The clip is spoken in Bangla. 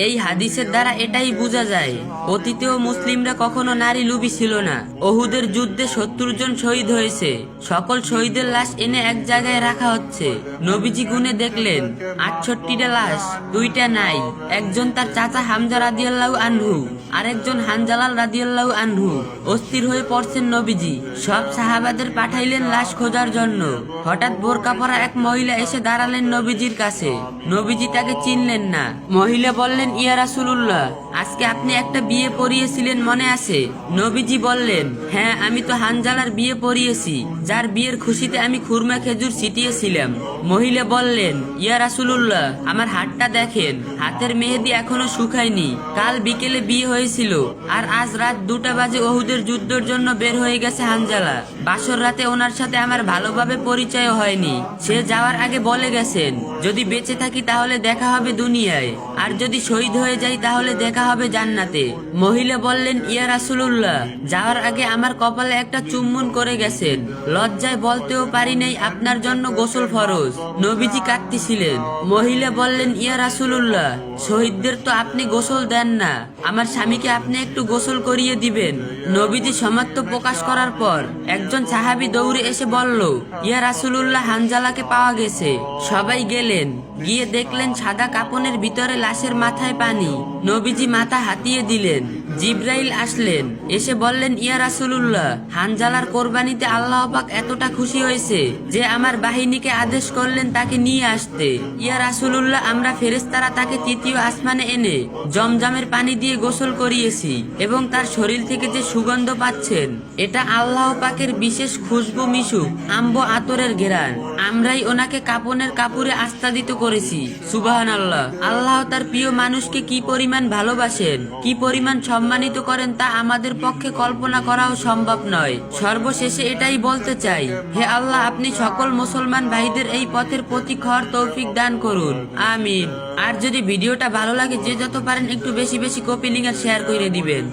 এই হাদিসের দ্বারা এটাই বোঝা যায় অতীতেও মুসলিমরা কখনো নারী লোভী ছিল না। ওহুদের যুদ্ধে 70 জন শহীদ হয়েছে। সকল শহীদের লাশ এনে এক জায়গায় রাখা হচ্ছে। নবীজি গুনে দেখলেন 68টা লাশ, 2টা নাই। একজন তার চাচা হামজা রাদিয়াল্লাহু আনহু, আরেকজন হানজালাল রাদিয়াল্লাহু আনহু। অস্থির হয়ে পড়ছেন নবীজি। সব সাহাবাদের পাঠাইলেন লাশ খোঁজার জন্য। হঠাৎ বোরকা পরা এক মহিলা এসে দাঁড়ালেন নবীজির কাছে। নবীজি তাকে চিনলেন না। মহিলা বললেন, ইয়া রাসূলুল্লাহ, আজকে আপনি একটা বিয়ে পড়িয়েছিলেন মনে আছে? নবীজি বললেন, হ্যাঁ, আমি তো হানজালার বিয়ে পড়িয়েছি, যার বিয়ের খুশিতে আমি খুরমা খেজুর ছিটিয়েছিলাম। মহিলা বললেন, ইয়া রাসূলুল্লাহ, আমার হাতটা দেখেন, হাতের মেহেদি এখনো শুকায়নি। কাল বিকেলে বিয়ে হয়েছিল, আর আজ রাত 2টা বাজে ওহুদের যুদ্ধের জন্য বের হয়ে গেছে হানজালা। বাসর রাতে ওনার সাথে আমার ভালোভাবে পরিচয় হয়নি। সে যাওয়ার আগে বলে গেছেন, যদি বেঁচে থাকি তাহলে দেখা হবে দুনিয়ায়, আর যদি শহীদ হয়ে যাই তাহলে দেখা হবে জান্নাতে। মহিলা বললেন, ইয়া রাসূলুল্লাহ, যাওয়ার আগে আমার কপালে একটা চুম্বন করে গেছেন। লজ্জায় বলতেও পারি নাই আপনার জন্য গোসল ফরজ। নবীজি কাঁদতেছিলেন। মহিলা বললেন, ইয়া রাসূলুল্লাহ, শহীদদের তো আপনি গোসল দেন না, আমার স্বামীকে আপনি একটু গোসল করিয়ে দিবেন। নবীজি সমাপ্ত প্রকাশ করার পর একজন সাহাবী দৌড়ে এসে বলল, ইয়া রাসূলুল্লাহ, হানজালাকে পাওয়া গেছে। সবাই গেলেন, গিয়ে দেখলেন সাদা কাপনের ভিতরে লাশের মাথায় পানি। নবীজি মাথা হাতিয়ে দিলেন। জিব্রাইল আসলেন, এসে বললেন, ইয়া রাসূলুল্লাহ, হানজালার কোরবানিতে আল্লাহ পাক এতটা খুশি হয়েছে যে আমার বাহিনীকে আদেশ করলেন তাকে নিয়ে আসতে। ইয়া রাসূলুল্লাহ, আমরা ফেরেশতারা তাকে 3য় আসমানে এনে জমজমের পানি দিয়ে গোসল করিয়েছি, এবং তার শরীর থেকে যে সুগন্ধ পাচ্ছেন এটা আল্লাহ পাকের বিশেষ খুশবু মিশুক আম্ব আতরের ঘেরান। আমরাই ওনাকে কাপনের কাপড়ে আস্তাদিত করেছি। সুবহানাল্লাহ। আল্লাহ তার প্রিয় মানুষকে কি পরিমাণ ভালোবাসেন, কি পরিমাণ সম্মানিত করেন তা আমাদের পক্ষে কল্পনা করাও সম্ভব নয়। সর্বশেষে এটাই বলতে চাই, হে আল্লাহ, আপনি সকল মুসলমান ভাইদের এই পথের প্রতীক হওয়ার তৌফিক দান করুন, আমিন। আর যদি ভিডিওটা ভালো লাগে, যে যত পারেন একটু বেশি বেশি কপি লিংক আর শেয়ার করে দিবেন।